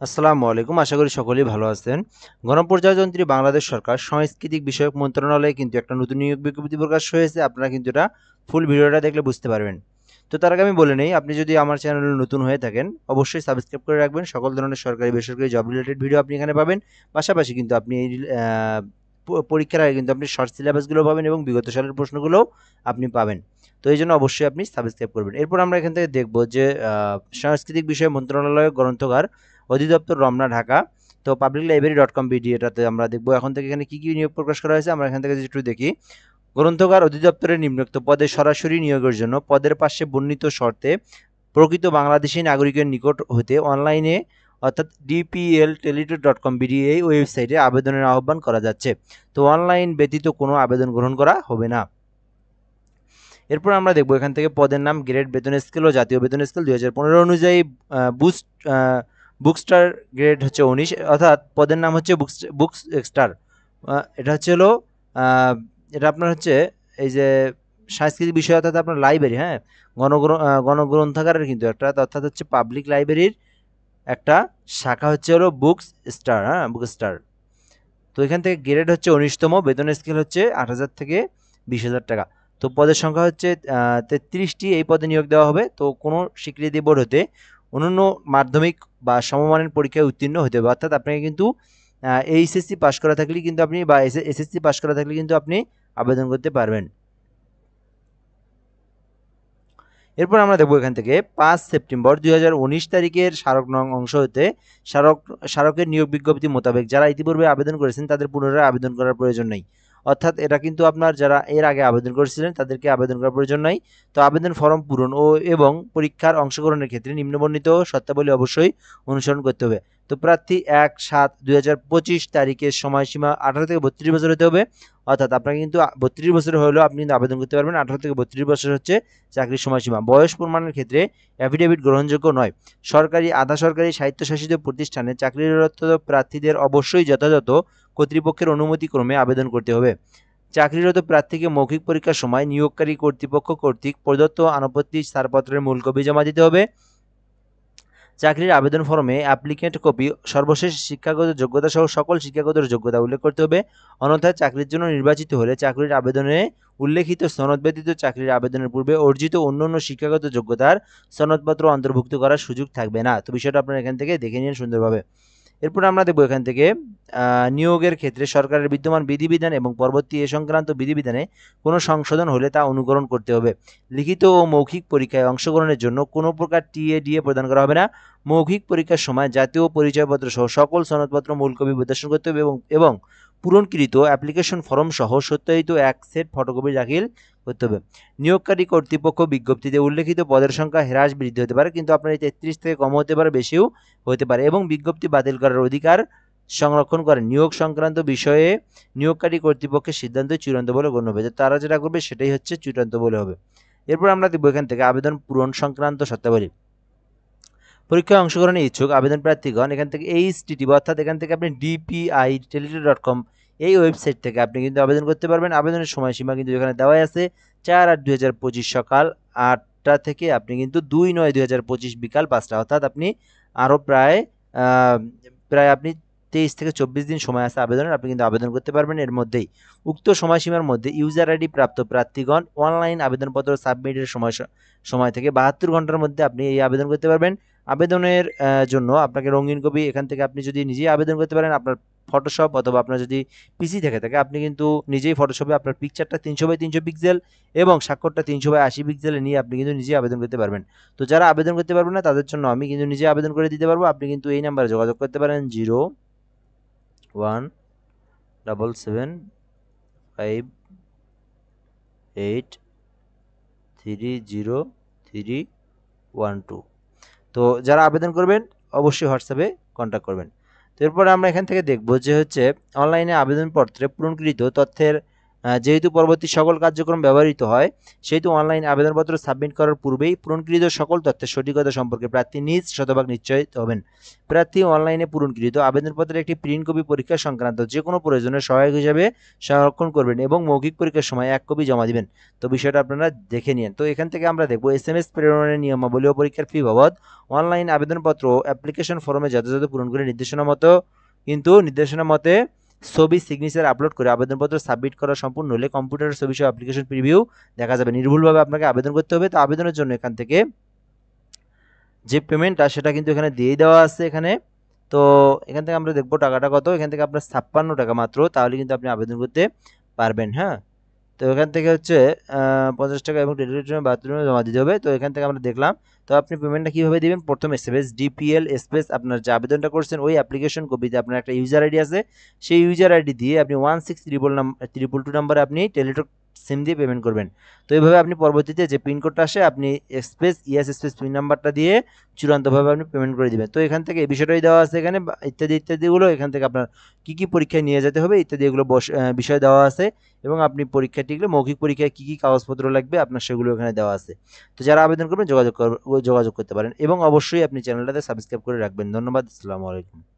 আসসালামু আলাইকুম। আশা করি সকলেই ভালো আছেন। গণপ্রজাতন্ত্রী বাংলাদেশ সরকার সাংস্কৃতিক বিষয়ক মন্ত্রণালয়ে কিন্তু একটা নতুন নিয়োগ বিজ্ঞপ্তি প্রকাশ হয়েছে। আপনারা কিন্তু এটা ফুল ভিডিওটা দেখলে বুঝতে পারবেন। তো তার আগে আমি বলে নেই, আপনি যদি আমার চ্যানেলে নতুন হয়ে থাকেন, অবশ্যই সাবস্ক্রাইব করে রাখবেন। সকল ধরনের সরকারি, বেসরকারি জব রিলেটেড ভিডিও আপনি এখানে পাবেন। পাশাপাশি কিন্তু আপনি এই আ পরীক্ষার আগে কিন্তু আপনি শর্ট সিলেবাসগুলো পাবেন এবং বিগত সালের প্রশ্নগুলোও আপনি পাবেন। তো এইজন্য অবশ্যই আপনি সাবস্ক্রাইব করবেন। এরপর আমরা এখান থেকে দেখব যে সাংস্কৃতিক বিষয় মন্ত্রণালয় গ্রন্থাগার অধিদপ্তর, রমনা, ঢাকা। তো publiclibrary.com.bd এটাতে আমরা দেখব এখন থেকে এখানে কি নিয়োগ প্রকাশ করা হয়েছে। আমরা এখান থেকে যদি একটু দেখি, গ্রন্থাগার অধিদপ্তরের নিম্নোক্ত পদে সরাসরি নিয়োগের জন্য পদের পাশে বর্ণিত শর্তে প্রকৃত বাংলাদেশী নাগরিকের নিকট হতে অনলাইনে অর্থাৎ dpltelitor.com.bd এই ওয়েবসাইটে আবেদনের আহ্বান করা যাচ্ছে। তো অনলাইন ব্যতীত কোনো আবেদন গ্রহণ করা হবে না। এরপর আমরা দেখব এখান থেকে পদের নাম, গ্রেড, বেতন স্কেল ও জাতীয় বেতন স্কেল 2015 অনুযায়ী বুস্ট বুকস্টার গ্রেড হচ্ছে 19, অর্থাৎ পদের নাম হচ্ছে বুকস স্টার। এটা হচ্ছে হলো আহ, এটা আপনার হচ্ছে এই যে সাংস্কৃতিক বিষয়, অর্থাৎ আপনার লাইব্রেরি, হ্যাঁ, গণগ্রন্থাগারের কিন্তু একটা, অর্থাৎ হচ্ছে পাবলিক লাইব্রেরির একটা শাখা হচ্ছে হলো বুকস স্টার, হ্যাঁ, বুক স্টার। তো এখান থেকে গ্রেড হচ্ছে 19তম, বেতন স্কেল হচ্ছে 8,000 থেকে 20,000 টাকা। তো পদের সংখ্যা হচ্ছে 33টি। এই পদে নিয়োগ দেওয়া হবে। তো কোনো স্বীকৃতি বোর্ড হতে অনন্য মাধ্যমিক বা সমমানের পরীক্ষায় উত্তীর্ণ হতে হবে, অর্থাৎ আপনাকে কিন্তু এইচএসসি পাশ করা থাকলেই কিন্তু আপনি, বা এসএসসি পাশ করা থাকলে কিন্তু আপনি আবেদন করতে পারবেন। এরপর আমরা দেখব এখান থেকে 5 সেপ্টেম্বর 2019 তারিখের স্মারক নং অংশ হতে স্মারকের নিয়োগ বিজ্ঞপ্তি মোতাবেক যারা ইতিপূর্বে আবেদন করেছেন তাদের পুনরায় আবেদন করার প্রয়োজন নেই। অর্থাৎ এটা কিন্তু আপনার যারা এর আগে আবেদন করেছিলেন তাদেরকে আবেদন করার প্রয়োজন নাই। তো আবেদন ফর্ম পূরণ এবং পরীক্ষার অংশগ্রহণের ক্ষেত্রে নিম্নবর্ণিত শর্তাবলী অবশ্যই অনুসরণ করতে হবে। তো প্রার্থী 1/7/2025 তারিখের সময়সীমা 18 থেকে 32 বছর হতে হবে। অর্থাৎ আপনাকে কিন্তু 32 বছর হলেও আপনি কিন্তু আবেদন করতে পারবেন। 18 থেকে 32 বছর হচ্ছে চাকরির সময়সীমা। বয়স প্রমাণের ক্ষেত্রে অ্যাফিডেভিট গ্রহণযোগ্য নয়। সরকারি, আধা সরকারি, স্বায়ত্তশাসিত প্রতিষ্ঠানে চাকরিরত প্রার্থীদের অবশ্যই যথাযথ কর্তৃপক্ষের অনুমতিক্রমে আবেদন করতে হবে। চাকরিরত প্রার্থীকে মৌখিক পরীক্ষার সময় নিয়োগকারী কর্তৃপক্ষ কর্তৃক প্রদত্ত আনুপত্তি ছাড়পত্রের মূল কপি জমা দিতে হবে। চাকরির আবেদন ফর্মে অ্যাপ্লিকেন্ট কপি সর্বশেষ শিক্ষাগত যোগ্যতা সহ সকল শিক্ষাগত যোগ্যতা উল্লেখ করতে হবে। অন্যথায় চাকরির জন্য নির্বাচিত হলে চাকরির আবেদনে উল্লেখিত সনদ ব্যতীত চাকরির আবেদনের পূর্বে অর্জিত অন্যান্য শিক্ষাগত যোগ্যতার সনদপত্র অন্তর্ভুক্ত করার সুযোগ থাকবে না। তো বিষয়টা আপনারা এখান থেকে দেখে নিন সুন্দরভাবে। এরপর আমরা দেখব এখান থেকে নিয়োগের ক্ষেত্রে সরকারের বিদ্যমান বিধিবিধান এবং পরবর্তী এ সংক্রান্ত বিধিবিধানে কোনো সংশোধন হলে তা অনুকরণ করতে হবে। লিখিত ও মৌখিক পরীক্ষায় অংশগ্রহণের জন্য কোনো প্রকার টিএ/ডিএ প্রদান করা হবে না। মৌখিক পরীক্ষার সময় জাতীয় পরিচয়পত্র সহ সকল সনদপত্র মূল কপি প্রদর্শন করতে হবে এবং পূরণকৃত অ্যাপ্লিকেশন ফর্ম সহ সত্যায়িত এক সেট ফটোকপি দাখিল করতে হবে। নিয়োগকারী কর্তৃপক্ষ বিজ্ঞপ্তিতে উল্লেখিত পদের সংখ্যা হ্রাস বৃদ্ধি হতে পারে, কিন্তু আপনার এই 33 থেকে কম হতে পারে, বেশিও হতে পারে, এবং বিজ্ঞপ্তি বাতিল করার অধিকার সংরক্ষণ করেন। নিয়োগ সংক্রান্ত বিষয়ে নিয়োগকারী কর্তৃপক্ষের সিদ্ধান্ত চূড়ান্ত বলে গণ্য হবে। তারা যেটা করবে সেটাই হচ্ছে চূড়ান্ত বলে হবে। এরপর আমরা দেখব এখান থেকে আবেদন পূরণ সংক্রান্ত শর্তাবলী। পরীক্ষায় অংশগ্রহণে ইচ্ছুক আবেদন প্রার্থীগণ এখান থেকে এইচটিটিভি, অর্থাৎ এখান থেকে আপনি dpltelitor.com এই ওয়েবসাইট থেকে আপনি কিন্তু আবেদন করতে পারবেন। আবেদনের সময়সীমা কিন্তু এখানে দেওয়াই আছে 4/8/2025 সকাল 8টা থেকে আপনি কিন্তু 2/9/2025 বিকাল 5টা, অর্থাৎ আপনি আরও প্রায় আপনি 23 থেকে 24 দিন সময় আছে আবেদনের। আপনি কিন্তু আবেদন করতে পারবেন এর মধ্যেই। উক্ত সময়সীমার মধ্যে ইউজার আইডি প্রাপ্ত প্রার্থীগণ অনলাইন আবেদনপত্র সাবমিটের সময় থেকে 72 ঘন্টার মধ্যে আপনি এই আবেদন করতে পারবেন। আবেদনের জন্য আপনাকে রঙিন কপি এখান থেকে আপনি যদি নিজেই আবেদন করতে পারেন, আপনার ফটোশপ অথবা আপনার যদি পিসি থেকে থাকে আপনি কিন্তু নিজেই ফটোশপে আপনার পিকচারটা 300x300 পিক্সেল এবং স্বাক্ষরটা 300x80 পিক্সেলে নিয়ে আপনি কিন্তু নিজেই আবেদন করতে পারবেন। তো যারা আবেদন করতে পারবেন না তাদের জন্য আমি কিন্তু নিজে আবেদন করে দিতে পারবো। আপনি কিন্তু এই নাম্বারে যোগাযোগ করতে পারেন 017758303012। তো যারা আবেদন করবেন অবশ্যই হোয়াটসঅ্যাপে কন্ট্যাক্ট করবেন। তো এরপরে আমরা এখান থেকে দেখব যে হচ্ছে অনলাইনে আবেদনপত্রে পূরণকৃত তথ্যের যেহেতু পরবর্তী সকল কার্যক্রম ব্যবহৃত হয়, সেহেতু অনলাইন আবেদনপত্র সাবমিট করার পূর্বেই পূরণকৃত সকল তথ্যের সঠিকতা সম্পর্কে প্রার্থী নিজ শতভাগ নিশ্চিত হবেন। প্রার্থী অনলাইনে পূরণকৃত আবেদনপত্রের একটি প্রিন্ট কপি পরীক্ষা সংক্রান্ত যে কোনো প্রয়োজনে সহায়ক হিসেবে সংরক্ষণ করবেন এবং মৌখিক পরীক্ষার সময় 1 কপি জমা দিবেন। তো বিষয়টা আপনারা দেখে নিন। তো এখান থেকে আমরা দেখব এসএমএস প্রেরণের নিয়মাবলী ও পরীক্ষার ফি বাবদ। অনলাইন আবেদনপত্র অ্যাপ্লিকেশন ফর্মে যথাযথ পূরণ করে নির্দেশনা মতে ছবি সিগনেচার আপলোড করে আবেদনপত্র সাবমিট করা সম্পূর্ণ হলে কম্পিউটারের ছবি সহ অ্যাপ্লিকেশন প্রিভিউ দেখা যাবে। নির্ভুলভাবে আপনাকে আবেদন করতে হবে। তো আবেদনের জন্য এখান থেকে যে পেমেন্টটা সেটা কিন্তু এখানে দিয়েই দেওয়া আছে এখানে। তো এখান থেকে আমরা দেখব টাকাটা কত। এখান থেকে আপনার 56 টাকা মাত্র, তাহলে কিন্তু আপনি আবেদন করতে পারবেন। হ্যাঁ, তো এখান থেকে হচ্ছে 50 টাকা এবং টেলিটনে বাথরুমে জমা দিতে হবে। তো এখান থেকে আমরা দেখলাম। তো আপনি পেমেন্টটা কীভাবে দিবেন, প্রথমে স্পেস ডিপিএল স্পেস আপনার যে আবেদনটা করছেন ওই অ্যাপ্লিকেশন কপিতে আপনার একটা ইউজার আইডি আছে, সেই ইউজার আইডি দিয়ে আপনি 1622 নাম্বারে আপনি টেলিটক সিম দিয়ে পেমেন্ট করবেন। তো এইভাবে আপনি পরবর্তীতে যে পিনকোডটা আসে আপনি স্পেস ইএস স্পেস পিন নাম্বারটা দিয়ে চূড়ান্তভাবে আপনি পেমেন্ট করে দিবেন। তো এখান থেকে এই বিষয়টাই দেওয়া আছে এখানে ইত্যাদি ইত্যাদিগুলো এখান থেকে আপনার কী পরীক্ষায় নিয়ে যেতে হবে ইত্যাদি এগুলো বিষয় দেওয়া আছে এবং আপনি পরীক্ষা টিকলে মৌখিক পরীক্ষায় কী কাগজপত্র লাগবে আপনার সেগুলো এখানে দেওয়া আছে। তো যারা আবেদন করবেন যোগাযোগ করতে পারেন এবং অবশ্যই আপনি চ্যানেলটাতে সাবস্ক্রাইব করে রাখবেন। ধন্যবাদ। আসসালামু আলাইকুম।